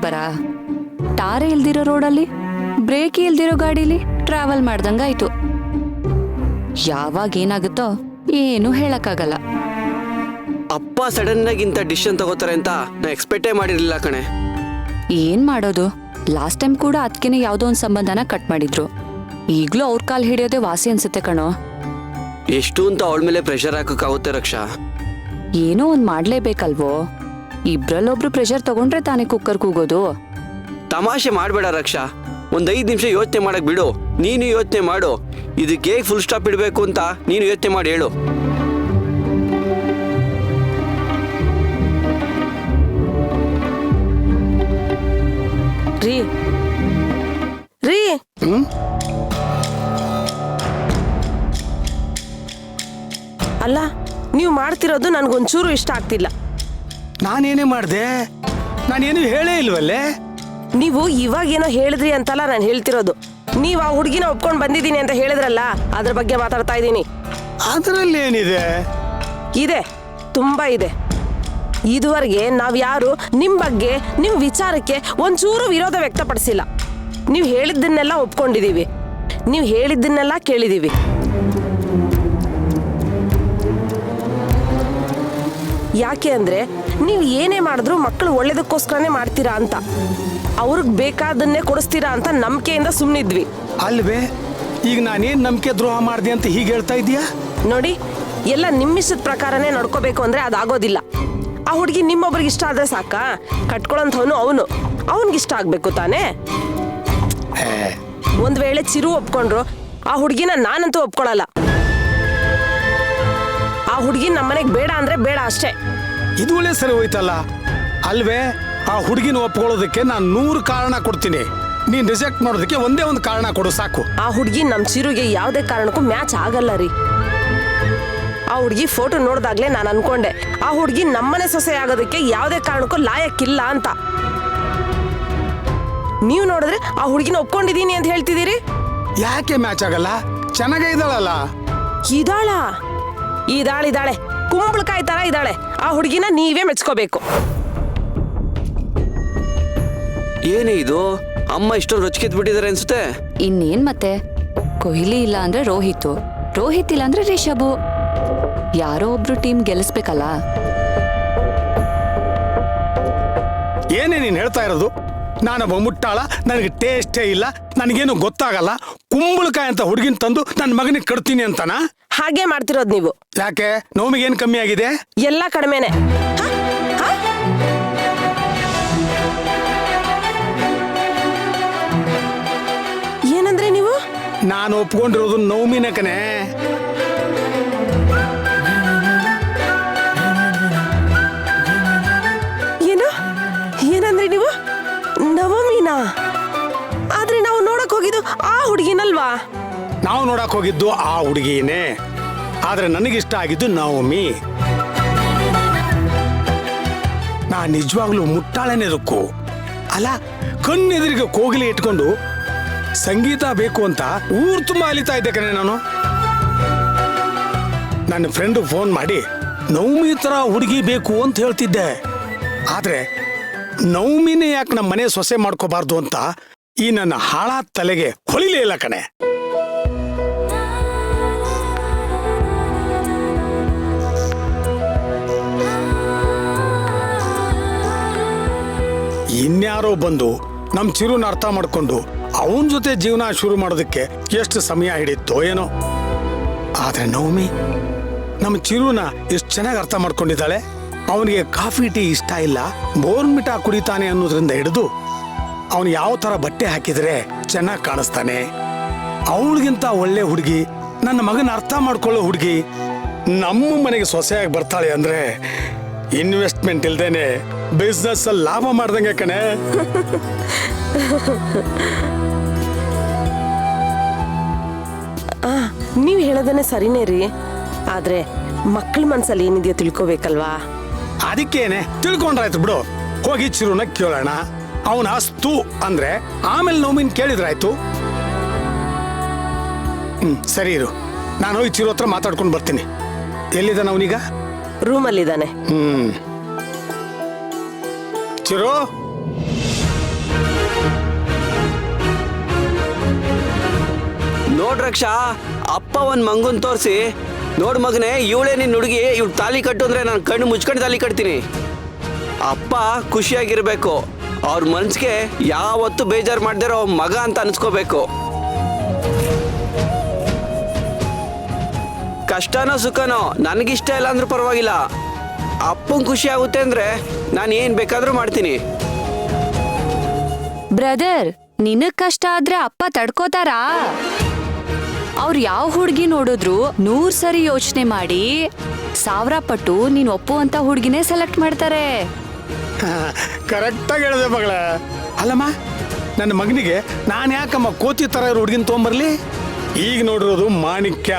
ಬರ ಟಾರೆ ಇಲ್ದಿರೋ ರೋಡಲ್ಲಿ ಬ್ರೇಕ್ ಇಲ್ದಿರೋ ಗಾಡಿಲಿ ಟ್ರಾವೆಲ್ ಮಾಡ್ದಂಗಾಯ್ತು. ಯಾವಾಗ ಏನಾಗುತ್ತೋ ಏನು ಹೇಳಕ್ಕಾಗಲ್ಲ. ಅಪ್ಪ ಸಡನ್ ಆಗಿ ಇಂಥ ಡಿಸಿಷನ್ ತಗೋತಾರೆ ಅಂತ ನಾ ಎಕ್ಸ್ಪೆಕ್ಟೇ ಮಾಡಿರ್ಲಿಲ್ಲ ಕಣೆ. ಏನ್ ಮಾಡೋದು, ಲಾಸ್ಟ್ ಟೈಮ್ ಕೂಡ ಅದಕ್ಕೇನೆ ಯಾವುದೋ ಒಂದು ಸಂಬಂಧನ ಕಟ್ ಮಾಡಿದ್ರು. ಈಗ್ಲೂ ಅವ್ರ ಕಾಲ್ ಹಿಡಿಯೋದೇ ವಾಸಿ ಅನ್ಸುತ್ತೆ ಕಣೋ. ಎಷ್ಟು ಅಂತ ಅವಳ ಮೇಲೆ ಪ್ರೆಷರ್ ಹಾಕಕ್ಕಾಗುತ್ತೆ ರಕ್ಷಾ? ಏನೋ ಒಂದ್ ಮಾಡ್ಲೇಬೇಕಲ್ವೋ. ಇಬ್ರಲ್ಲೊಬ್ರು ಪ್ರೆಷರ್ ತಗೊಂಡ್ರೆ ತಾನೇ ಕುಕ್ಕರ್ ಕೂಗೋದು. ತಮಾಷೆ ಮಾಡಬೇಡ ರಕ್ಷಾ, ಒಂದ್ 5 ನಿಮಿಷ ಯೋಚನೆ ಮಾಡಕ್ ಬಿಡು. ನೀನು ಯೋಚನೆ ಮಾಡು, ಇದಕ್ಕೆ ಹೇಗೆ ಫುಲ್ ಸ್ಟಾಪ್ ಇಡಬೇಕು ಅಂತ ನೀನು ಯೋಚನೆ ಮಾಡಿ ಹೇಳು. ರೀ ರೀ ಅಲ್ಲ, ನೀವು ಮಾಡ್ತಿರೋದು ನನ್ಗೊಂಚೂರು ಇಷ್ಟ ಆಗ್ತಿಲ್ಲ. ನಾನೇನೇ ಮಾಡಿದೆ? ನಾನೇನು ಹೇಳೇ ಇಲ್ವಲ್ಲೇ. ನೀವು ಇವಾಗೇನೋ ಹೇಳಿದ್ರಿ ಅಂತಲ್ಲ ನಾನು ಹೇಳ್ತಿರೋದು. ನೀವು ಆ ಹುಡುಗಿನ ಒಪ್ಕೊಂಡು ಬಂದಿದ್ದೀನಿ ಅಂತ ಹೇಳಿದ್ರಲ್ಲ, ಅದ್ರ ಬಗ್ಗೆ ಮಾತಾಡ್ತಾ ಇದ್ದೀನಿ. ಅದರಲ್ಲಿ ಏನಿದೆ? ಇದೆ, ತುಂಬಾ ಇದೆ. ಇದುವರೆಗೆ ನಾವ್ಯಾರು ನಿಮ್ಮ ಬಗ್ಗೆ, ನಿಮ್ಮ ವಿಚಾರಕ್ಕೆ ಒಂಚೂರು ವಿರೋಧ ವ್ಯಕ್ತಪಡಿಸಿಲ್ಲ. ನೀವು ಹೇಳಿದ್ದನ್ನೆಲ್ಲ ಒಪ್ಕೊಂಡಿದೀವಿ, ನೀವು ಹೇಳಿದ್ದನ್ನೆಲ್ಲ ಕೇಳಿದೀವಿ. ಯಾಕೆ ಅಂದ್ರೆ ನೀವು ಏನೇ ಮಾಡಿದ್ರು ಮಕ್ಕಳು ಒಳ್ಳೇದಕ್ಕೋಸ್ಕರನೇ ಮಾಡ್ತೀರಾ ಅಂತ, ಅವ್ರಿಗೆ ಬೇಕಾದನ್ನೇ ಕೊಡಿಸ್ತೀರಾ ಅಂತ ನಂಬಿಕೆಯಿಂದ ಸುಮ್ಮನಿದ್ವಿ. ಅಲ್ವೇ, ಈಗ ನಾನೇನ್ ನಂಬಿಕೆ ದ್ರೋಹ ಮಾಡಿದೆ ಅಂತ ಹೀಗೆ ಹೇಳ್ತಾ ಇದೀಯಾ? ನೋಡಿ, ಎಲ್ಲ ನಿಮ್ಮಿಷ್ಟದ ಪ್ರಕಾರನೇ ನಡ್ಕೋಬೇಕು ಅಂದ್ರೆ ಅದಾಗೋದಿಲ್ಲ. ಆ ಹುಡುಗಿ ನಿಮ್ಮೊಬ್ರಿಗೆ ಇಷ್ಟ ಆದ್ರೆ ಸಾಕ? ಕಟ್ಕೊಳ್ಳೋಂಥವನು ಅವನಿಗಿಷ್ಟ ಆಗ್ಬೇಕು ತಾನೇ. ಒಂದ್ ವೇಳೆ ಚಿರು ಒಪ್ಕೊಂಡ್ರು, ಆ ಹುಡುಗಿನ ನಾನಂತೂ ಒಪ್ಕೊಳ್ಳಲ್ಲ. ಆ ಹುಡುಗಿ ನಮ್ಮನೆಗೆ ಬೇಡ ಅಂದ್ರೆ ಬೇಡ ಅಷ್ಟೇ. ಇದು ಒಳ್ಳೆ ಸರಿ ಹೋಯ್ತಲ್ಲ. ಅಲ್ವೇ, ಆ ಹುಡುಗಿನ ಒಪ್ಕೊಳ್ಳೋದಕ್ಕೆ ನಾನು 100 ಕಾರಣ ಕೊಡ್ತೀನಿ. ನೀನ್ ರಿಜೆಕ್ಟ್ ಮಾಡೋದಕ್ಕೆ ಒಂದೇ ಒಂದು ಕಾರಣ ಕೊಡು ಸಾಕು. ಆ ಹುಡುಗಿ ನಮ್ ಚಿರುಗೆ ಯಾವುದೇ ಕಾರಣಕ್ಕೂ ಮ್ಯಾಚ್ ಆಗಲ್ಲ ರೀ. ಆ ಹುಡುಗಿ ಫೋಟೋ ನೋಡ್ದಾಗ್ಲೇ ನಾನು ಅನ್ಕೊಂಡೆ, ಆ ಹುಡುಗಿ ನಮ್ಮನೆ ಸೊಸೆ ಆಗೋದಕ್ಕೆ ಯಾವುದೇ ಕಾರಣಕ್ಕೂ ಲಾಯಕ್ಕಿಲ್ಲ ಅಂತ. ನೀವು ನೋಡಿದ್ರೆ ಆ ಹುಡುಗಿನ ಒಪ್ಕೊಂಡಿದೀನಿ ಅಂತ ಹೇಳ್ತಿದ್ದೀರಿ. ಯಾಕೆ ಮ್ಯಾಚ್ ಆಗಲ್ಲ? ಚೆನ್ನಾಗೇ ಇದ್ದಾಳಲ್ಲ. ಇದಾಳೆ ಕುಂಬಳಕಾಯಿ ತರ ಇದ್ದಾಳೆ. ಆ ಹುಡುಗಿನ ನೀವೇ ಮೆಚ್ಕೋಬೇಕು. ಏನೇ ಇದು, ಅಮ್ಮ ಇಷ್ಟೊಂದು ರೊಚ್ಚಿಗೆದ್ ಬಿಟ್ಟಿದ್ದಾರೆ ಅನ್ಸುತ್ತೆ. ಇನ್ನೇನ್ ಮತ್ತೆ, ಕೊಹ್ಲಿ ಇಲ್ಲ ಅಂದ್ರೆ ರೋಹಿತ್ ಇಲ್ಲ ಅಂದ್ರೆ ರಿಷಭು. ಯಾರೋ ಒಬ್ರು ಟೀಮ್ ಗೆಲ್ಲಿಸ್ಬೇಕಲ್ಲ. ಏನೇ ನೀನ್ ಹೇಳ್ತಾ ಇರೋದು? ನಾನೊಬ್ಬ ಮುಟ್ಟಾಳ, ನನಗೆ ಟೇಸ್ಟೇ ಇಲ್ಲ, ನನಗೇನು ಗೊತ್ತಾಗಲ್ಲ, ಕುಂಬಳಕಾಯಿ ಅಂತ ಹುಡುಗಿನ ತಂದು ನನ್ನ ಮಗನಿಗೆ ಕಡ್ತೀನಿ ಅಂತನಾ? ಹಾಗೆ ಮಾಡ್ತಿರೋದು ನೀವು. ಯಾಕೆ, ನೋವಿಗೇನು ಕಮ್ಮಿ ಆಗಿದೆ? ಎಲ್ಲ ಕಡಿಮೆನೆ. ಏನಂದ್ರೆ ನೀವು? ನಾನು ಒಪ್ಕೊಂಡಿರೋದು ನವಮಿನ ಕಣೆ. ಏನಂದ್ರೆ ನೀವು? ನವಮಿನಾ? ಆದ್ರೆ ನಾವು ನೋಡಕ್ ಹೋಗಿದ್ದು ಆ ಹುಡುಗಿನಲ್ವಾ? ನಾವು ನೋಡಕ್ ಹೋಗಿದ್ದು ಆ ಹುಡುಗಿನೇ, ಆದ್ರೆ ನನಗಿಷ್ಟ ಆಗಿದ್ದು ನವಮಿ. ನಾ ನಿಜವಾಗ್ಲೂ ಮುಟ್ಟಾಳನೇ ರುಕ್ಕು. ಅಲ್ಲ, ಕಣ್ಣೆದುರಿಗೆ ಕೋಗಿಲೆ ಇಟ್ಕೊಂಡು ಸಂಗೀತ ಬೇಕು ಅಂತ ಊರು ತುಂಬ ಅಲಿತಾ ಇದ್ದೆ ಕಣೆ ನಾನು. ನನ್ನ ಫ್ರೆಂಡ್ ಫೋನ್ ಮಾಡಿ ನವಮಿ ತರ ಹುಡುಗಿ ಬೇಕು ಅಂತ ಹೇಳ್ತಿದ್ದೆ. ಆದ್ರೆ ನವಮಿನೇ ಯಾಕೆ ನಮ್ಮ ಮನೆ ಸೊಸೆ ಮಾಡ್ಕೋಬಾರ್ದು ಅಂತ ಈ ನನ್ನ ಹಾಳಾದ ತಲೆಗೆ ಹೊಳಿಲೇ ಇಲ್ಲ ಕಣೆ. ಇನ್ಯಾರೋ ಬಂದು ನಮ್ ಚಿರುನ ಅರ್ಥ ಮಾಡ್ಕೊಂಡು ಅವನ ಜೊತೆ ಜೀವನ ಶುರು ಮಾಡೋದಕ್ಕೆ ಎಷ್ಟು ಸಮಯ ಹಿಡಿತೋ ಏನೋ. ಆದ್ರೆ ನವಮಿ ನಮ್ಮ ಚಿರುನ ಎಷ್ಟು ಚೆನ್ನಾಗಿ ಅರ್ಥ ಮಾಡ್ಕೊಂಡಿದ್ದಾಳೆ. ಅವನಿಗೆ ಕಾಫಿ ಟೀ ಇಷ್ಟ ಇಲ್ಲ, ಬೋರ್ನ್ಮಿಟಾ ಕುಡಿತಾನೆ ಅನ್ನೋದ್ರಿಂದ ಹಿಡಿದು ಅವನು ಯಾವ ತರ ಬಟ್ಟೆ ಹಾಕಿದ್ರೆ ಚೆನ್ನಾಗಿ ಕಾಣಿಸ್ತಾನೆ, ಅವಳಿಗಿಂತ ಒಳ್ಳೆ ಹುಡುಗಿ, ನನ್ನ ಮಗನ ಅರ್ಥ ಮಾಡ್ಕೊಳ್ಳೋ ಹುಡುಗಿ ನಮ್ಮ ಮನೆಗೆ ಸೊಸೆಯಾಗಿ ಬರ್ತಾಳೆ ಅಂದ್ರೆ ಇನ್ವೆಸ್ಟ್ಮೆಂಟ್ ಇಲ್ದೇನೆ ಬಿಸ್ನೆಸ್ ಅಲ್ಲಿ ಲಾಭ ಮಾಡ್ದಂಗೆ ಕಣೆ. ನೀವ್ ಹೇಳೋದನ್ನೇ ಸರಿನೇ ರೀ. ಆದ್ರೆ ಮಕ್ಕಳ ಮನ್ಸಲ್ಲಿ ಏನಿದೆಯೋ ತಿಳ್ಕೊಬೇಕಲ್ವಾ? ಅದಕ್ಕೇನೆ ತಿಳ್ಕೊಂಡ್ರಾಯ್ತು ಬಿಡು. ಹೋಗಿ ಚಿರುನ ಕೇಳೋಣ. ಅವನ ಅಸ್ತು ಅಂದ್ರೆ ಆಮೇಲೆ ನವಮಿನ್ ಕೇಳಿದ್ರಾಯ್ತು. ಸರಿ ಇರು, ನಾನು ಹೋಗಿ ಚಿರು ಹತ್ರ ಮಾತಾಡ್ಕೊಂಡು ಬರ್ತೀನಿ. ಎಲ್ಲಿದ್ದಾನ ಅವನೀಗ? ರೂಮಲ್ಲಿದ್ದಾನೆ. ಚಿರು ರಕ್ಷಾ, ಅಪ್ಪ ಒಂದ್ ಮಂಗುನ್ ತೋರಿಸಿ, ನೋಡ್ ಮಗನೇ ಇವಳೇ ನಿನ್ ಹುಡುಗಿ, ಇವ್ಳು ತಾಲಿ ಕಟ್ಟು ಅಂದ್ರೆ ನಾನು ಕಣ್ಣು ಮುಚ್ಕೊಂಡು ತಾಲಿ ಕಟ್ತೀನಿ. ಅಪ್ಪ ಖುಷಿಯಾಗಿರ್ಬೇಕು, ಅವ್ರ ಮನ್ಸಿಗೆ ಯಾವತ್ತು ಬೇಜಾರು ಮಾಡ್ದಿರೋ ಮಗ ಅಂತ ಅನ್ಸ್ಕೋಬೇಕು. ಕಷ್ಟನೋ ಸುಖನೋ ನನಗಿಷ್ಟ ಇಲ್ಲ ಅಂದ್ರೂ ಪರವಾಗಿಲ್ಲ, ಅಪ್ಪಂಗೆ ಖುಷಿ ಆಗುತ್ತೆ ಅಂದ್ರೆ ನಾನು ಏನ್ ಬೇಕಾದ್ರೂ ಮಾಡ್ತೀನಿ. ಬ್ರದರ್, ನಿನಗ್ ಕಷ್ಟ ಆದ್ರೆ ಅಪ್ಪ ತಡ್ಕೋತಾರಾ? ಅವ್ರು ಯಾವ ಹುಡ್ಗಿ ನೋಡಿದ್ರು 100 ಸರಿ ಯೋಚನೆ ಮಾಡಿ 1000 ಪಟ್ಟು ನೀನ್ ಒಪ್ಪುವಂತ ಹುಡ್ಗಿನೇ ಸೆಲೆಕ್ಟ್ ಮಾಡ್ತಾರೆ. ಕರೆಕ್ಟಾಗಿ ಹೇಳಿದೆ ಮಗಳ. ಅಲ್ಲಮ್ಮ, ನನ್ನ ಮಗನಿಗೆ ನಾನು ಯಾಕಮ್ಮ ಕೋತಿ ಥರ ಇರೋ ಹುಡುಗಿನ ತೊಗೊಂಬರ್ಲಿ? ಈಗ ನೋಡಿರೋದು ಮಾಣಿಕ್ಯ,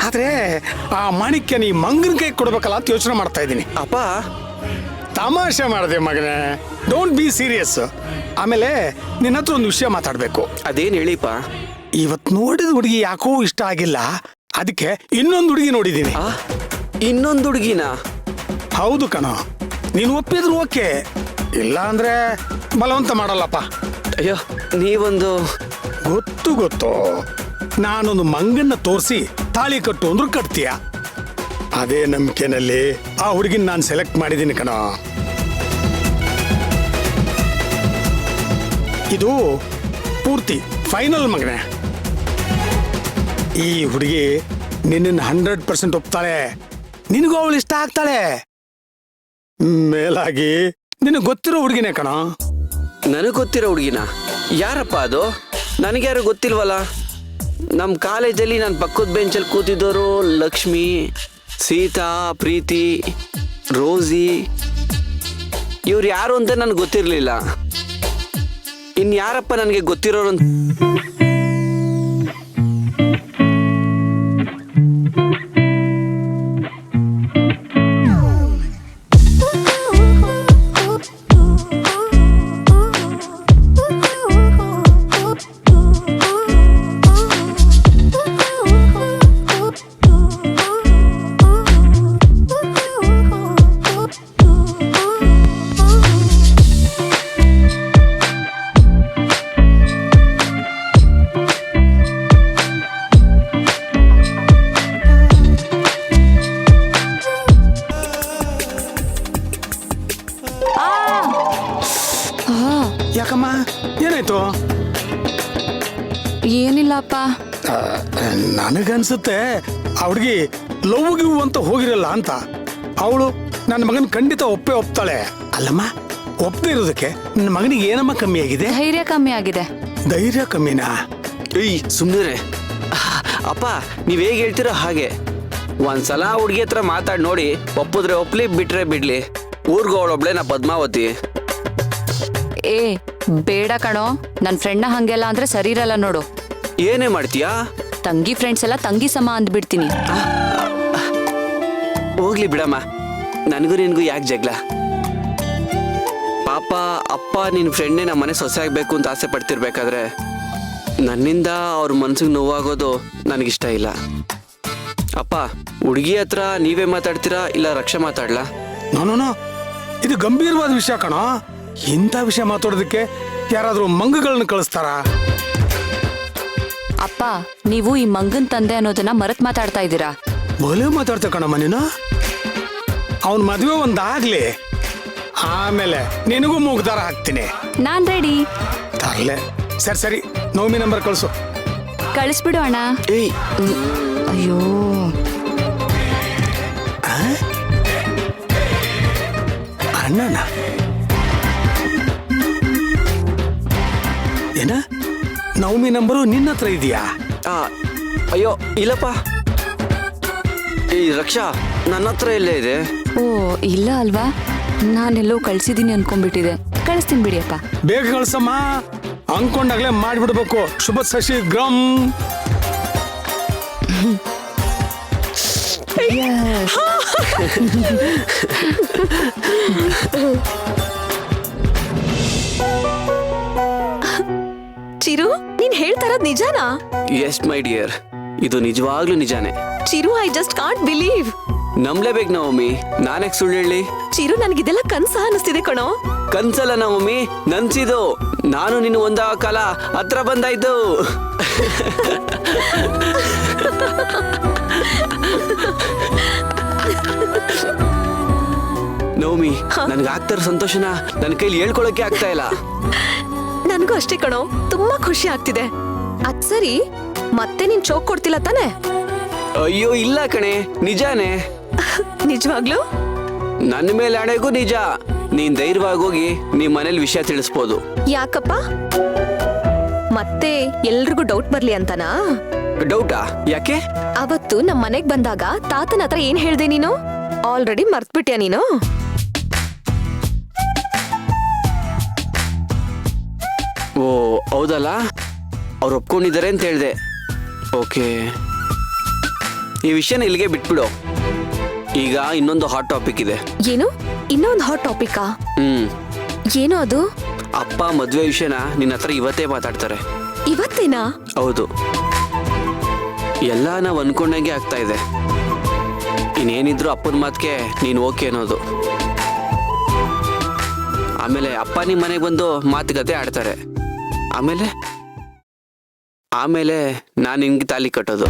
ಆದ್ರೆ ಆ ಮಾಣಿಕ್ಯನ ಈ ಮಂಗನ ಕೈ ಕೊಡ್ಬೇಕಲ್ಲ ಅಂತ ಯೋಚನೆ ಮಾಡ್ತಾ ಇದ್ದೀನಿ. ಅಪ್ಪ ತಮಾಷೆ ಮಾಡಿದೆ ಮಗನೇ, ಡೋಂಟ್ ಬಿ ಸೀರಿಯಸ್. ಆಮೇಲೆ ನಿನ್ನ ಹತ್ರ ಒಂದು ವಿಷಯ ಮಾತಾಡಬೇಕು. ಅದೇನ್ ಹೇಳಿಪ್ಪ? ಇವತ್ತು ನೋಡಿದ ಹುಡುಗಿ ಯಾಕೋ ಇಷ್ಟ ಆಗಿಲ್ಲ, ಅದಕ್ಕೆ ಇನ್ನೊಂದು ಹುಡುಗಿ ನೋಡಿದ್ದೀನಿ. ಇನ್ನೊಂದು ಹುಡುಗಿನ? ಹೌದು ಕಣೋ, ನೀನು ಒಪ್ಪಿದ್ರು ಓಕೆ, ಇಲ್ಲ ಅಂದ್ರೆ ಬಲವಂತ ಮಾಡಲ್ಲಪ್ಪ. ಅಯ್ಯೋ ನೀವೊಂದು ಗೊತ್ತು, ನಾನೊಂದು ಮಂಗನ್ನ ತೋರಿಸಿ ತಾಳಿ ಕಟ್ಟು ಅಂದ್ರು ಕಟ್ತೀಯ. ಅದೇ ನಂಬಿಕೆನಲ್ಲಿ ಆ ಹುಡುಗಿನ ನಾನು ಸೆಲೆಕ್ಟ್ ಮಾಡಿದ್ದೀನಿ ಕಣೋ. ಇದು ಪೂರ್ತಿ ಫೈನಲ್ ಮಗನೇ. ಈ ಹುಡುಗಿ ನಿನ್ನ 100% ಒಪ್ತಾಳೆ, ನಿನಗೂ ಅವಳು ಇಷ್ಟ ಆಗ್ತಾಳೆ. ಮೇಲಾಗಿ ನಿನಗೆ ಗೊತ್ತಿರೋ ಹುಡುಗಿನೇ ಕಣೋ. ನನಗೆ ಗೊತ್ತಿರೋ ಹುಡುಗಿನ? ಯಾರಪ್ಪ ಅದು? ನನಗ್ಯಾರು ಗೊತ್ತಿಲ್ವಲ್ಲ. ನಮ್ಮ ಕಾಲೇಜಲ್ಲಿ ನಾನು ಪಕ್ಕದ ಬೆಂಚಲ್ಲಿ ಕೂತಿದ್ದವರು ಲಕ್ಷ್ಮಿ, ಸೀತಾ, ಪ್ರೀತಿ, ರೋಸಿ, ಇವ್ರು ಯಾರು ಅಂತ ನನಗೆ ಗೊತ್ತಿರಲಿಲ್ಲ. ಇನ್ಯಾರಪ್ಪ ನನಗೆ ಗೊತ್ತಿರೋರು? ಯಾಕಮ್ಮ, ಏನಾಯ್ತು? ಏನಿಲ್ಲಪ್ಪ. ನನಗನ್ಸುತ್ತೆ ಆ ಹುಡುಗಿ ಲವ್ಗೆ ಅಂತ ಹೋಗಿರಲ್ಲ ಅಂತ. ಅವಳು ನನ್ನ ಮಗನ ಖಂಡಿತ ಒಪ್ತಾಳೆ. ಅಲ್ಲಮ್ಮ, ಒಪ್ಪದೇ ಇರೋದಕ್ಕೆ ನನ್ನ ಮಗನಿಗೆ ಏನಮ್ಮ ಕಮ್ಮಿ ಆಗಿದೆ? ಧೈರ್ಯ ಕಮ್ಮಿ ಆಗಿದೆ. ಧೈರ್ಯ ಕಮ್ಮಿನಾ? ಏಯ್ ಸುಮ್ಮನೆ ಅಪ್ಪ, ನೀವ್ ಹೇಗೆ ಹೇಳ್ತೀರೋ ಹಾಗೆ. ಒಂದ್ಸಲ ಹುಡುಗಿ ಹತ್ರ ಮಾತಾಡಿ ನೋಡಿ, ಒಪ್ಪಿದ್ರೆ ಒಪ್ಲಿ, ಬಿಟ್ರೆ ಬಿಡ್ಲಿ. ಊರ್ಗೋಳೊಬ್ಳೆ ನಾ ಪದ್ಮಾವತಿ. ಏ ಬೇಡ ಕಣೋ, ನನ್ ಫ್ರೆಂಡ್ನ ಹಂಗೆಲ್ಲ ಅಂದ್ರೆ ಸರಿ ಇರಲ್ಲ ನೋಡು. ಏನೇ ಮಾಡ್ತೀಯಾ? ತಂಗಿ ಫ್ರೆಂಡ್ಸ್ ಎಲ್ಲ ತಂಗಿ ಸಮ ಅಂದ್ಬಿಡ್ತೀನಿ. ಹೋಗ್ಲಿ ಬಿಡಮ್ಮ, ನನಗೂ ನಿನ್ಗೂ ಯಾಕೆ ಜಗ್ಲ? ಪಾಪ ಅಪ್ಪ ನಿನ್ ಫ್ರೆಂಡ್ನೇ ನಮ್ಮ ಮನೆ ಸೊಸೆ ಆಗ್ಬೇಕು ಅಂತ ಆಸೆ ಪಡ್ತಿರ್ಬೇಕಾದ್ರೆ ನನ್ನಿಂದ ಅವ್ರ ಮನ್ಸಿಗೆ ನೋವಾಗೋದು ನನಗಿಷ್ಟ ಇಲ್ಲ. ಅಪ್ಪ, ಹುಡುಗಿ ಹತ್ರ ನೀವೇ ಮಾತಾಡ್ತೀರಾ ಇಲ್ಲ ರಕ್ಷಾ ಮಾತಾಡ್ಲಾ? ನೋ, ಇದು ಗಂಭೀರವಾದ ವಿಷಯ ಕಣೋ. ಇಂಥ ವಿಷಯ ಮಾತಾಡೋದಕ್ಕೆ ಯಾರಾದ್ರೂ ಮಂಗಗಳನ್ನ ಕಳಿಸ್ತಾರಾ? ಅಪ್ಪ, ನೀವು ಈ ಮಂಗನ್ ತಂದೆ ಅನ್ನೋದನ್ನ ಮರೆತ್ ಮಾತಾಡ್ತಾ ಇದ್ದೀರಾ. ಬೋಲೆ ಮಾತಾಡ್ತಾ ಕಣಮ್ಮ ನೀನು. ಅವನ್ ಮದುವೆ ಒಂದಾಗ್ಲಿ, ಆಮೇಲೆ ನಿನಗೂ ಮೂಗ್ದಾರ ಹಾಕ್ತೀನಿ. ನಾನ್ ರೆಡಿ. ತರ್ಲೆ. ಸರಿ, ನವಮಿ ನಂಬರ್ ಕಳಿಸು. ಕಳಿಸ್ಬಿಡು ಅಣ್ಣ. ಏಯ್ ಅಯ್ಯೋ, ಅಣ್ಣನ ಏನ? ನವಮಿ ನಂಬರು ನಿನ್ನ ಹತ್ರ ಇದೆಯಾ? ಅಯ್ಯೋ ಇಲ್ಲಪ್ಪ. ಈ ರಕ್ಷಾ ನನ್ನ ಹತ್ರ ಎಲ್ಲೇ ಇದೆ. ಓ ಇಲ್ಲ ಅಲ್ವಾ, ನಾನೆಲ್ಲೋ ಕಳ್ಸಿದೀನಿ ಅನ್ಕೊಂಡ್ಬಿಟ್ಟಿದೆ. ಕಳಿಸ್ತೀನಿ ಬಿಡಿಯಪ್ಪ. ಬೇಗ ಕಳ್ಸಮ್ಮ, ಅನ್ಕೊಂಡಾಗ್ಲೇ ಮಾಡ್ಬಿಡ್ಬೇಕು. ಶುಭ ಶಶಿ ಗ್ರಾಮ್. ಚಿರು, ನೀನ್ ಹೇಳ್ತಾ ಇರೋದ್ ನಿಜಾನಾ? ಎಸ್ ಮೈ ಡಿಯರ್, ಇದು ನಿಜವಾಗ್ಲೂ ನಿಜಾನೇ. Chiru, I just can't believe. ನಂಬ್ಲೇಬೇಕು ನವಮಿ, ನಾನ್ಯಾಕೆ ಸುಳ್ಳು ಹೇಳಿ? ಚಿರು ನನಗಿದೆಲ್ಲ ಕನ್ಸ ಅನಿಸ್ತಿದೆ ಕಣೋ. ಕನ್ಸಲ್ಲ ನವಮಿ, ನನ್ಸಿದು. ನಾನು ನಿನ್ನ ಒಂದ ಕಾಲ ಹತ್ರ ಬಂದಾಯ್ತು. ನವಮಿ, ನನ್ಗಾಗ್ತಾರ ಸಂತೋಷನ ನನ್ನ ಕೈಲಿ ಹೇಳ್ಕೊಳಕ್ಕೆ ಆಗ್ತಾ ಇಲ್ಲ. ನನ್ಗೂ ಅಷ್ಟೇ ಕಣೋ, ತುಂಬಾ ಖುಷಿ ಆಗ್ತಿದೆ. ಅದ್ ಸರಿ, ಮತ್ತೆ ನೀನ್ ಚೋಕ್ ಕೊಡ್ತಿಲ್ಲ ತಾನೆ? ಅಯ್ಯೋ ಇಲ್ಲ ಕಣೆ, ನಿಜಾನೇ. ನಿಜವಾಗ್ಲು? ನನ್ನ ಮೇಲೆ ಹಣೆಗೂ ನಿಜ. ನೀನ್ ಧೈರ್ಯವಾಗಿ ಹೋಗಿ ನಿಮ್ ಮನೇಲಿ ವಿಷಯ ತಿಳಿಸ್ಬೋದು. ಯಾಕಪ್ಪ? ಮತ್ತೆ ಎಲ್ರಿಗೂ ಡೌಟ್ ಬರ್ಲಿ ಅಂತನಾ? ಡೌಟಾ? ಯಾಕೆ? ಅವತ್ತು ನಮ್ ಮನೆಗ್ ಬಂದಾಗ ತಾತನ ಹತ್ರ ಏನ್ ಹೇಳ್ದೆ ನೀನು? ಆಲ್ರೆಡಿ ಮರ್ತ್ಬಿಟ್ಯಾ ನೀನು? ಓ ಹೌದಲ್ಲ, ಅವ್ರು ಒಪ್ಕೊಂಡಿದ್ದಾರೆ ಅಂತ ಹೇಳ್ದೆ. ಓಕೆ, ಈ ವಿಷಯನ ಇಲ್ಲಿಗೆ ಬಿಟ್ಬಿಡು. ಈಗ ಇನ್ನೊಂದು ಹಾಟ್ ಟಾಪಿಕ್ ಇದೆ. ಏನು? ಇನ್ನೊಂದು ಹಾಟ್ ಟಾಪಿಕಾ? ಏನು ಅದು? ಅಪ್ಪ ಮದ್ವೆ ವಿಷಯನ ನಿನ್ನ ಹತ್ರ ಇವತ್ತೇ ಮಾತಾಡ್ತಾರೆ. ಇವತ್ತೇನಾ? ಹೌದು, ಎಲ್ಲ ನಾವು ಅನ್ಕೊಂಡಂಗೆ ಆಗ್ತಾ ಇದೆ. ಇನ್ನೇನಿದ್ರು ಅಪ್ಪನ ಮಾತಿಗೆ ನೀನು ಓಕೆ ಅನ್ನೋದು. ಆಮೇಲೆ ಅಪ್ಪ ನಿಮ್ಮ ಮನೆಗೆ ಬಂದು ಮಾತುಕತೆ ಆಡ್ತಾರೆ. ಆಮೇಲೆ ನಾನು ನಿನ್ಗೆ ತಾಲಿ ಕಟ್ಟೋದು.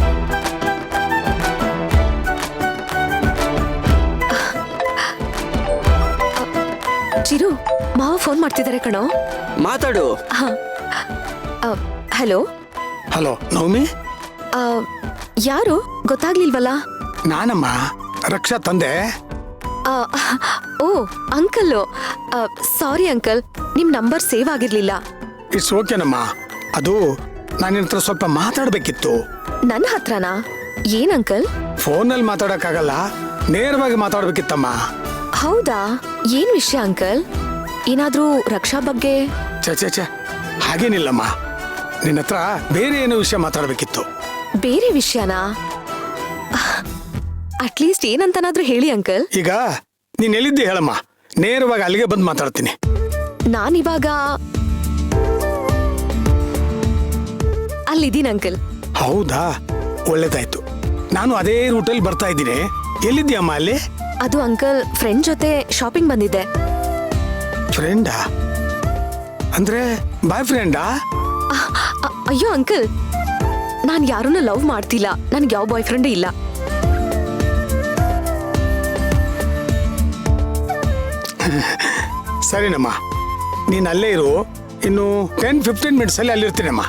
ಚಿರು, ಮಾವ ಫೋನ್ ಮಾಡ್ತಿದ್ದಾರೆ ಕಣೋ. ಮಾತಾಡು. ಹಲೋ. ಹಲೋ ನವಮಿ, ಯಾರು ಗೊತ್ತಾಗ್ಲಿಲ್ವಲ್ಲ? ನಾನಮ್ಮ, ರಕ್ಷಾ ತಂದೆ. ಆ, ಓ ಅಂಕಲ್, ಸಾರಿ ಅಂಕಲ್, ನಿಮ್ ನಂಬರ್ ಸೇವ್ ಆಗಿರ್ಲಿಲ್ಲ. ಇಟ್ಸ್ ಓಕೆನಮ್ಮ. ಅದು ನಾನು ನಿನ್ನ ಹತ್ರ ಸ್ವಲ್ಪ ಮಾತಾಡ್ಬೇಕಿತ್ತು. ನನ್ನ ಹತ್ರನಾ? ಏನ್ ಅಂಕಲ್? ಫೋನಲ್ಲಿ ಮಾತಾಡಕ್ಕಾಗಲ್ಲ, ನೇರವಾಗಿ ಮಾತಾಡ್ಬೇಕಿತ್ತಮ್ಮ. ಹೌದಾ? ಏನ್ ವಿಷಯ ಅಂಕಲ್? ಏನಾದ್ರೂ ರಕ್ಷಾ ಬಗ್ಗೆ? ಚೆ ಹಾಗೇನಿಲ್ಲಮ್ಮ, ನಿನ್ನ ಹತ್ರ ಬೇರೆ ಏನೋ ವಿಷಯ ಮಾತಾಡ್ಬೇಕಿತ್ತು. ಬೇರೆ ವಿಷಯನಾ? ಅಟ್ಲೀಸ್ಟ್ ಏನಂತನಾದ್ರೂ ಹೇಳಿ ಅಂಕಲ್. ಈಗ ನೀನ್ ಎಲ್ಲಿದ್ದೆ ಹೇಳಮ್ಮ, ನೇರವಾಗಿ ಅಲ್ಲಿಗೆ ಬಂದು ಮಾತಾಡ್ತೀನಿ. ನಾನಿವಾಗ ಅಲ್ಲಿದ್ದೀನಿ ಅಂಕಲ್. ಹೌದಾ, ಒಳ್ಳೇದಾಯ್ತು. ನಾನು ಅದೇ ರೂಟಲ್ಲಿ ಬರ್ತಾ ಇದ್ದೀನಿ. ಎಲ್ಲಿದ್ದೀಯಮ್ಮ ಅಲ್ಲಿ? ಅದು ಅಂಕಲ್, ಫ್ರೆಂಡ್ ಜೊತೆ ಶಾಪಿಂಗ್ ಬಂದಿದ್ದೆ. ಫ್ರೆಂಡಾ? ಅಂದ್ರೆ ಬಾಯ್ ಫ್ರೆಂಡಾ? ಅಯ್ಯೋ ಅಂಕಲ್, ನಾನ್ ಯಾರನ್ನ ಲವ್ ಮಾಡ್ತಿಲ್ಲ. ನನ್ಗೆ ಯಾವ ಬಾಯ್ ಫ್ರೆಂಡ್ ಇಲ್ಲ. ಸರಿನಮ್ಮ, ನೀನ್ ಅಲ್ಲೇ ಇರು. ಇನ್ನು 10-15 ಮಿನಿಟ್ಸ್ ಅಲ್ಲಿ ಅಲ್ಲಿರ್ತೀನಮ್ಮ.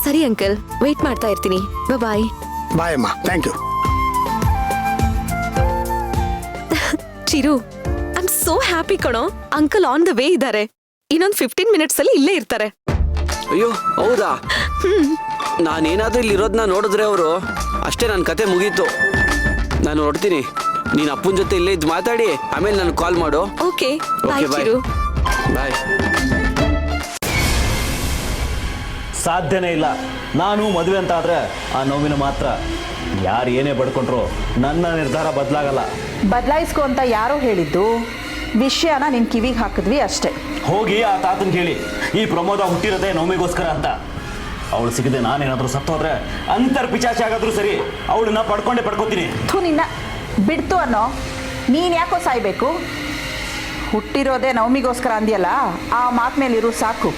ಸರಿ ಅಂಕಲ್, ವೇಟ್ ಮಾಡ್ತಾ ಇರ್ತೀನಿ. ಬಾಯ್. ಬಾಯ್ ಅಮ್ಮ, thank you. Chiru, I am so happy ಕಣೋ. ಅಂಕಲ್ ಆನ್ ದ ವೇ ಇದ್ದಾರೆ. ಇನ್ನೊಂದು 15 ಮಿನಿಟ್ಸ್ ಅಲ್ಲಿ ಇಲ್ಲೇ ಇರ್ತಾರೆ. ಅಯ್ಯೋ ಹೌದಾ? ನಾನೇನಾದ್ರೂ ಇಲ್ಲಿ ಇರೋದನ್ನ ನೋಡಿದ್ರೆ ಅವರು ಅಷ್ಟೇ, ನನ್ನ ಕತೆ ಮುಗೀತು. ನಾನು ಹೊರಡ್ತೀನಿ. ನೀನು ಅಪ್ಪನ ಜೊತೆ ಇಲ್ಲೇ ಇದ್ದು ಮಾತಾಡಿ, ಆಮೇಲೆ ನಾನು ಕಾಲ್ ಮಾಡು. ಓಕೆ ಬಾಯ್ ಬಾಯ್. ಚಿರು. ಬಾಯ್. ಸಾಧ್ಯನೇ ಇಲ್ಲ. ನಾನು ಮದುವೆ ಅಂತ ಆದರೆ ಆ ನೋವಿನ ಮಾತ್ರ. ಯಾರು ಏನೇ ಬಡ್ಕೊಂಡ್ರು ನನ್ನ ನಿರ್ಧಾರ ಬದಲಾಗಲ್ಲ. ಬದಲಾಯಿಸ್ಕೊ ಅಂತ ಯಾರೋ ಹೇಳಿದ್ದು, ವಿಷಯನ ನಿನ್ನ ಕಿವಿಗೆ ಹಾಕಿದ್ವಿ ಅಷ್ಟೇ. ಹೋಗಿ ಆ ತಾತನ ಕೇಳಿ, ಈ ಪ್ರಮೋದ ಹುಟ್ಟಿರೋದೇ ನೋವಿಗೋಸ್ಕರ ಅಂತ. ಅವಳು ಸಿಗದೆ ನಾನೇನಾದರೂ ಸತ್ತೋದ್ರೆ ಅಂತರ್ಪಿಚಾಚಿ ಆಗಾದ್ರೂ ಸರಿ, ಅವಳನ್ನ ಪಡ್ಕೋತೀನಿ. ನಿನ್ನ ಬಿಡ್ತು ಅನ್ನೋ, ನೀನು ಯಾಕೋ ಸಾಯ್ಬೇಕು? ಹುಟ್ಟಿರೋದೇ ನವಮಿಗೋಸ್ಕರ ಅಂದ್ಯಲ್ಲ, ಆ ಮಾತು ಮೇಲಿರು ಸಾಕು.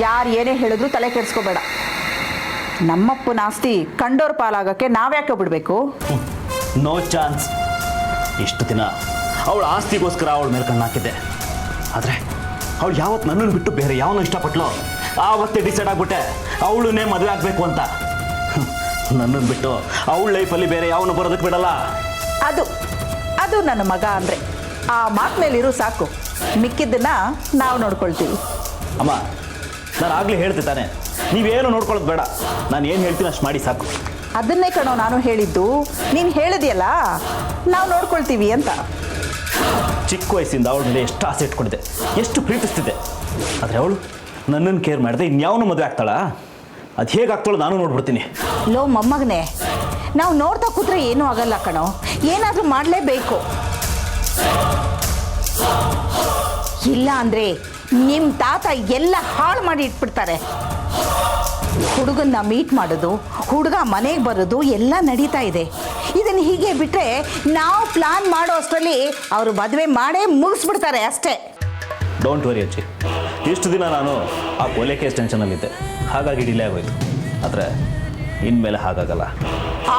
ಯಾರು ಏನೇ ಹೇಳಿದ್ರು ತಲೆ ಕೆಡಿಸ್ಕೋಬೇಡ. ನಮ್ಮಪ್ಪನ ಆಸ್ತಿ ಕಂಡೋರ್ ಪಾಲಾಗಕ್ಕೆ ನಾವ್ಯಾಕೆ ಬಿಡಬೇಕು? No chance. ಇಷ್ಟು ದಿನ ಅವಳ ಆಸ್ತಿಗೋಸ್ಕರ ಅವಳ ಮೇಲೆ ಕಣ್ಣು ಹಾಕಿದ್ದೆ. ಆದರೆ ಅವಳು ಯಾವತ್ತು ನನ್ನನ್ನು ಬಿಟ್ಟು ಬೇರೆ ಯಾವನೂ ಇಷ್ಟಪಟ್ಲೋ ಆವತ್ತೇ ಡಿಸೈಡ್ ಆಗ್ಬಿಟ್ಟೆ ಅವಳನ್ನೇ ಮದುವೆ ಆಗಬೇಕು ಅಂತ. ನನ್ನನ್ನು ಬಿಟ್ಟು ಅವಳ ಲೈಫಲ್ಲಿ ಬೇರೆ ಯಾವನು ಬರೋದಕ್ಕೆ ಬಿಡಲ್ಲ. ಅದು ನನ್ನ ಮಗ ಅಂದರೆ ಆ ಮಾತು ಮೇಲಿರು ಸಾಕು. ಮಿಕ್ಕಿದ್ದನ್ನ ನಾವು ನೋಡ್ಕೊಳ್ತೀವಿ. ಅಮ್ಮ, ನಾನು ಆಗಲೇ ಹೇಳ್ತೆ ತಾನೆ, ನೀವೇನು ನೋಡ್ಕೊಳ್ಳೋದು ಬೇಡ. ನಾನು ಏನು ಹೇಳ್ತೀನಿ ಅಷ್ಟು ಮಾಡಿ ಸಾಕು. ಅದನ್ನೇ ಕಣೋ ನಾನು ಹೇಳಿದ್ದು. ನೀನು ಹೇಳಿದೆಯಲ್ಲ, ನಾವು ನೋಡ್ಕೊಳ್ತೀವಿ ಅಂತ. ಚಿಕ್ಕ ವಯಸ್ಸಿಂದ ಅವಳ ಮೇಲೆ ಎಷ್ಟು ಆಸೆ ಇಟ್ಕೊಂಡಿದ್ದೆ, ಎಷ್ಟು ಪ್ರೀತಿಸ್ತಿದ್ದೆ. ಆದರೆ ಅವಳು ನನ್ನನ್ನು ಕೇರ್ ಮಾಡಿದೆ ಇನ್ಯಾವನು ಮದುವೆ ಆಗ್ತಾಳಾ? ಅದು ಹೇಗಾಗ್ತಾಳೋ ನಾನು ನೋಡ್ಬಿಡ್ತೀನಿ. ಲೋ ಮೊಮ್ಮಗನೇ, ನಾವು ನೋಡ್ತಾ ಕೂತ್ರೆ ಏನೂ ಆಗಲ್ಲ ಕಣೋ. ಏನಾದರೂ ಮಾಡಲೇಬೇಕು. ಇಲ್ಲ ಅಂದರೆ ನಿಮ್ಮ ತಾತ ಎಲ್ಲ ಹಾಳು ಮಾಡಿ ಇಟ್ಬಿಡ್ತಾರೆ. ಹುಡುಗನ್ನ ಮೀಟ್ ಮಾಡೋದು, ಹುಡುಗ ಮನೆಗೆ ಬರೋದು ಎಲ್ಲ ನಡೀತಾ ಇದೆ. ಇದನ್ನು ಹೀಗೆ ಬಿಟ್ಟರೆ ನಾವು ಪ್ಲಾನ್ ಮಾಡೋ ಅಷ್ಟರಲ್ಲಿ ಅವರು ಮದುವೆ ಮಾಡೇ ಮುಗಿಸ್ಬಿಡ್ತಾರೆ ಅಷ್ಟೇ. ಡೋಂಟ್ ವರಿ ಅಜ್ಜಿ, ಇಷ್ಟು ದಿನ ನಾನು ಆ ಕೊಲೆ ಕೇಸ್ ಟೆನ್ಷನಲ್ಲಿದ್ದೆ, ಹಾಗಾಗಿ ಡಿಲೇ ಆಗೋಯ್ತು. ಆದರೆ ಇನ್ಮೇಲೆ ಹಾಗಾಗಲ್ಲ.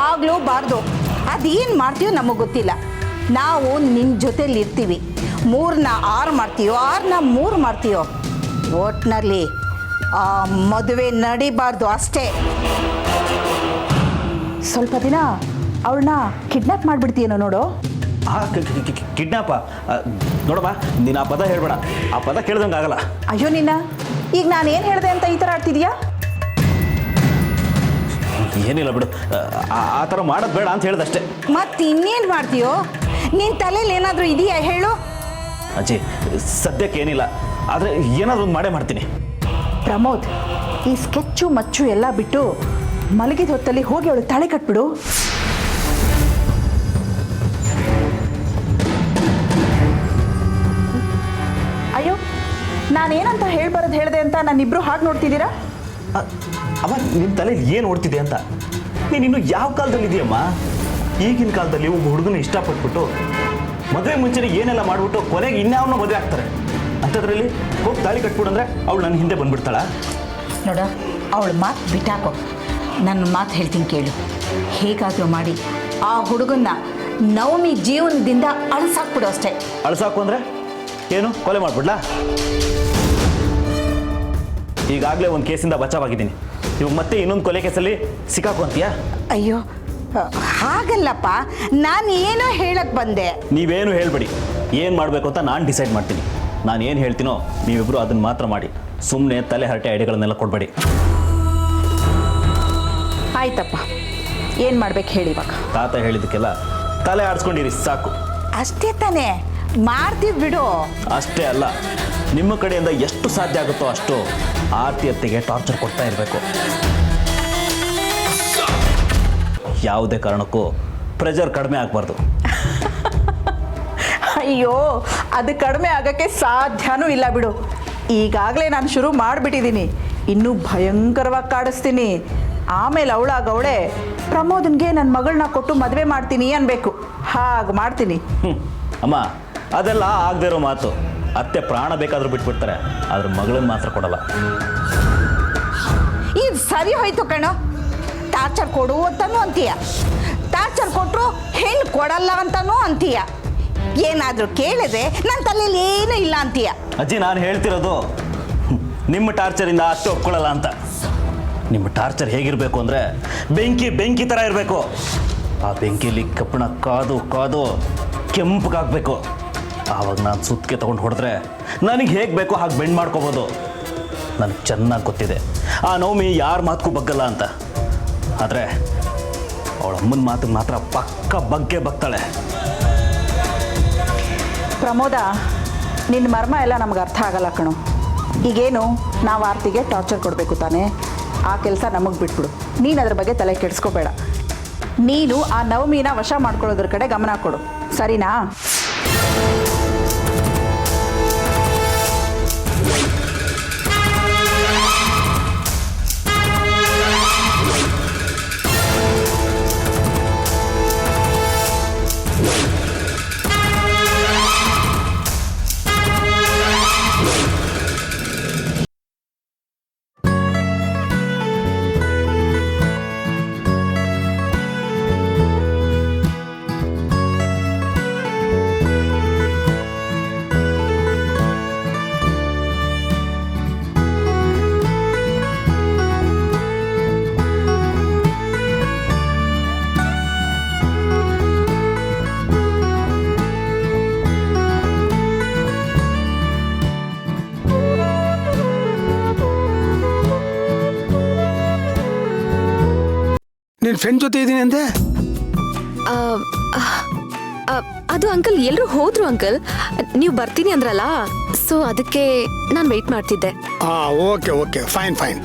ಆಗ್ಲೂಬಾರ್ದು. ಅದೇನು ಮಾಡ್ತೀವೋ ನಮಗೆ ಗೊತ್ತಿಲ್ಲ. ನಾವು ನಿನ್ನ ಜೊತೆಲಿ ಇರ್ತೀವಿ. 3ನ 6 ಮಾಡ್ತೀಯೋ, 6ನ 3 ಮಾಡ್ತೀಯೋ, ಒಟ್ಟಿನಲ್ಲಿ ಆ ಮದುವೆ ನಡಿಬಾರ್ದು ಅಷ್ಟೇ. ಸ್ವಲ್ಪ ದಿನ ಅವಳನ್ನ ಕಿಡ್ನಾಪ್ ಮಾಡಿಬಿಡ್ತೀಯೇನೋ ನೋಡು. ಕಿಡ್ನಾಪ? ನೋಡಮ್ಮ, ನೀನು ಆ ಪದ ಹೇಳ್ಬೇಡ. ಆ ಪದ ಕೇಳ್ದಂಗೆ ಆಗಲ್ಲ. ಅಯ್ಯೋ ನಿನ್ನ, ಈಗ ನಾನೇನು ಹೇಳಿದೆ ಅಂತ ಈ ಥರ ಆಡ್ತಿದ್ಯಾ? ಏನಿಲ್ಲ ಬಿಡು, ಆ ಥರ ಮಾಡೋದು ಬೇಡ ಅಂತ ಹೇಳ್ದಷ್ಟೇ. ಮತ್ತೆ ಇನ್ನೇನು ಮಾಡ್ತೀಯೋ? ನಿನ್ನ ತಲೆಯಲ್ಲಿ ಏನಾದರೂ ಇದೆಯಾ ಹೇಳು? ಅಜ್ಜಿ, ಸದ್ಯಕ್ಕೆ ಏನಿಲ್ಲ, ಆದರೆ ಏನಾದರೂ ಒಂದು ಮಾಡೇ ಮಾಡ್ತೀನಿ. ಪ್ರಮೋದ್, ಈ ಸ್ಕೆಚ್ಚು ಮಚ್ಚು ಎಲ್ಲ ಬಿಟ್ಟು ಮಲಗಿದ ಹೊತ್ತಲ್ಲಿ ಹೋಗಿ ಅವಳು ತಾಳೆ ಕಟ್ಬಿಡು. ಅಯ್ಯೋ, ನಾನೇನಂತ ಹೇಳ್ಬಾರದು ಹೇಳಿದೆ ಅಂತ ನಾನಿಬ್ರು ಹಾಗೆ ನೋಡ್ತಿದ್ದೀರಾ? ಅಮ್ಮ, ನಿನ್ನ ತಲೆಯಲ್ಲಿ ಏನು ಓಡ್ತಿದೆ ಅಂತ? ನೀನು ಇನ್ನು ಯಾವ ಕಾಲದಲ್ಲಿ ಇದೆಯಮ್ಮ? ಈಗಿನ ಕಾಲದಲ್ಲಿ ಒಬ್ಬ ಹುಡುಗನ ಇಷ್ಟಪಟ್ಬಿಟ್ಟು ಮದುವೆ ಮುಂಚೆನೇ ಏನೆಲ್ಲ ಮಾಡಿಬಿಟ್ಟು ಕೊನೆಗೆ ಇನ್ಯಾವನ್ನ ಮದುವೆ ಆಗ್ತಾರೆ. ಅಂಥದ್ರಲ್ಲಿ ಹೋಗಿ ತಾಳಿ ಕಟ್ಬಿಡು ಅಂದರೆ ಅವಳು ನನ್ನ ಹಿಂದೆ ಬಂದ್ಬಿಡ್ತಾಳ? ನೋಡ, ಅವಳ ಮಾತು ಬಿಟ್ಟಾಕೋ. ನನ್ನ ಮಾತು ಹೇಳ್ತೀನಿ ಕೇಳು. ಹೇಗಾದರೂ ಮಾಡಿ ಆ ಹುಡುಗನ್ನ ನವಮಿ ಜೀವನದಿಂದ ಅಳಿಸಾಕ್ಬಿಡು ಅಷ್ಟೇ. ಅಳಸಾಕು ಅಂದರೆ ಏನು? ಕೊಲೆ ಮಾಡಿಬಿಡ್ಲಾ? ಈಗಾಗಲೇ ಒಂದು ಕೇಸಿಂದ ಬಚಾವಾಗಿದ್ದೀನಿ, ಇವಾಗ ಮತ್ತೆ ಇನ್ನೊಂದು ಕೊಲೆ ಕೇಸಲ್ಲಿ ಸಿಕ್ಕಾಕು ಅಂತೀಯಾ? ಅಯ್ಯೋ, ಹಾಗಲ್ಲಪ್ಪ, ನಾನು ಏನೋ ಹೇಳಕ್ ಬಂದೆ. ನೀವೇನು ಹೇಳ್ಬೇಡಿ, ಏನು ಮಾಡಬೇಕು ಅಂತ ನಾನು ಡಿಸೈಡ್ ಮಾಡ್ತೀನಿ. ನಾನು ಏನು ಹೇಳ್ತೀನೋ ನೀವಿಬ್ಬರು ಅದನ್ನು ಮಾತ್ರ ಮಾಡಿ. ಸುಮ್ಮನೆ ತಲೆ ಹರಟೆ ಐಡಿಯಾಗಳನ್ನೆಲ್ಲ ಕೊಡಬೇಡಿ. ಆಯ್ತಪ್ಪ, ಏನು ಮಾಡ್ಬೇಕು ಹೇಳಿ ಇವಾಗ? ತಾತ ಹೇಳಿದ್ದಕ್ಕೆಲ್ಲ ತಲೆ ಆಡಿಸ್ಕೊಂಡಿರಿ ಸಾಕು. ಅಷ್ಟೇ ತಾನೇ, ಮಾಡ್ತೀವಿ ಬಿಡು. ಅಷ್ಟೇ ಅಲ್ಲ, ನಿಮ್ಮ ಕಡೆಯಿಂದ ಎಷ್ಟು ಸಾಧ್ಯ ಆಗುತ್ತೋ ಅಷ್ಟು ಆರ್ತಿ ಅತ್ತೆಗೆ ಟಾರ್ಚರ್ ಕೊಡ್ತಾ ಇರಬೇಕು. ಯಾವುದೇ ಕಾರಣಕ್ಕೂ ಪ್ರೆಷರ್ ಕಡಿಮೆ ಆಗಬಾರ್ದು. ಅಯ್ಯೋ, ಅದು ಕಡಿಮೆ ಆಗೋಕ್ಕೆ ಸಾಧ್ಯನೂ ಇಲ್ಲ ಬಿಡು. ಈಗಾಗಲೇ ನಾನು ಶುರು ಮಾಡಿಬಿಟ್ಟಿದ್ದೀನಿ, ಇನ್ನೂ ಭಯಂಕರವಾಗಿ ಕಾಡಿಸ್ತೀನಿ. ಆಮೇಲೆ ಅವಳಾಗವಳೆ ಪ್ರಮೋದನ್ಗೆ ನನ್ನ ಮಗಳನ್ನ ಕೊಟ್ಟು ಮದುವೆ ಮಾಡ್ತೀನಿ ಅನ್ಬೇಕು. ಹಾಗೆ ಮಾಡ್ತೀನಿ. ಅಮ್ಮ, ಅದೆಲ್ಲ ಆಗದೆ ಇರೋ ಮಾತು. ಅತ್ತೆ ಪ್ರಾಣ ಬೇಕಾದರೂ ಬಿಟ್ಬಿಡ್ತಾರೆ, ಆದ್ರೆ ಮಗಳನ್ನ ಮಾತ್ರ ಕೊಡಲ್ಲ. ಇದು ಸರಿ ಹೋಯ್ತು ಕಣೋ. ಟಾರ್ಚರ್ ಕೊಡು ಅಂತನೂ ಅಂತೀಯ, ಟಾರ್ಚರ್ ಕೊಟ್ಟರು ಹೆಣ್ಣು ಕೊಡಲ್ಲ ಅಂತನೂ ಅಂತೀಯ. ಏನಾದರೂ ಕೇಳಿದ್ರೆ ನನ್ನ ತಲೆಯಲ್ಲಿ ಏನೂ ಇಲ್ಲ ಅಂತೀಯ. ಅಜ್ಜಿ, ನಾನು ಹೇಳ್ತಿರೋದು ನಿಮ್ಮ ಟಾರ್ಚರಿಂದ ಅತ್ತೆ ಒಪ್ಕೊಳ್ಳಲ್ಲ ಅಂತ. ನಿಮ್ಮ ಟಾರ್ಚರ್ ಹೇಗಿರಬೇಕು ಅಂದರೆ ಬೆಂಕಿ ಥರ ಇರಬೇಕು. ಆ ಬೆಂಕಿಲಿ ಕಪ್ಪಣ ಕಾದು ಕಾದು ಕೆಂಪಗಾಗಬೇಕು. ಆವಾಗ ನಾನು ಸುತ್ತಿಗೆ ತೊಗೊಂಡು ಹೊಡೆದ್ರೆ ನನಗೆ ಹೇಗೆ ಬೇಕೋ ಹಾಗೆ ಬೆಂಡ್ ಮಾಡ್ಕೋಬೋದು. ನನಗೆ ಚೆನ್ನಾಗಿ ಗೊತ್ತಿದೆ ಆ ನವಮಿ ಯಾರ ಮಾತಕ್ಕೂ ಬಗ್ಗಲ್ಲ ಅಂತ. ಆದರೆ ಅವಳ ಅಮ್ಮನ ಮಾತಿಗೆ ಮಾತ್ರ ಪಕ್ಕ ಬಗ್ತಾಳೆ. ಪ್ರಮೋದ, ನಿನ್ನ ಮರ್ಮ ಎಲ್ಲ ನಮ್ಗೆ ಅರ್ಥ ಆಗಲ್ಲ ಕಣೋ. ಈಗೇನು ನಾವು ಆರ್ತಿಗೆ ಟಾರ್ಚರ್ ಕೊಡಬೇಕು ತಾನೇ? ಆ ಕೆಲಸ ನಮಗೆ ಬಿಟ್ಬಿಡು. ನೀನು ಅದ್ರ ಬಗ್ಗೆ ತಲೆ ಕೆಡಿಸ್ಕೋಬೇಡ. ನೀನು ಆ ನವಮಿನ ವಶ ಮಾಡ್ಕೊಳ್ಳೋದ್ರ ಕಡೆ ಗಮನ ಕೊಡು, ಸರಿನಾ? ನಿನ್ನ ಫ್ರೆಂಡ್ ಜೊತೆ ಇದ್ದೀನಿ ಅಂದೆ? ಅದು ಅಂಕಲ್ ಎಲ್ಲರೂ ಹೋದ್ರು ಅಂಕಲ್. ನೀವು ಬರ್ತೀನಿ ಅಂದ್ರಲ್ಲ, ಸೊ ಅದಕ್ಕೆ ನಾನು ವೆಯ್ಟ್ ಮಾಡ್ತಿದ್ದೆ. Okay okay, fine fine.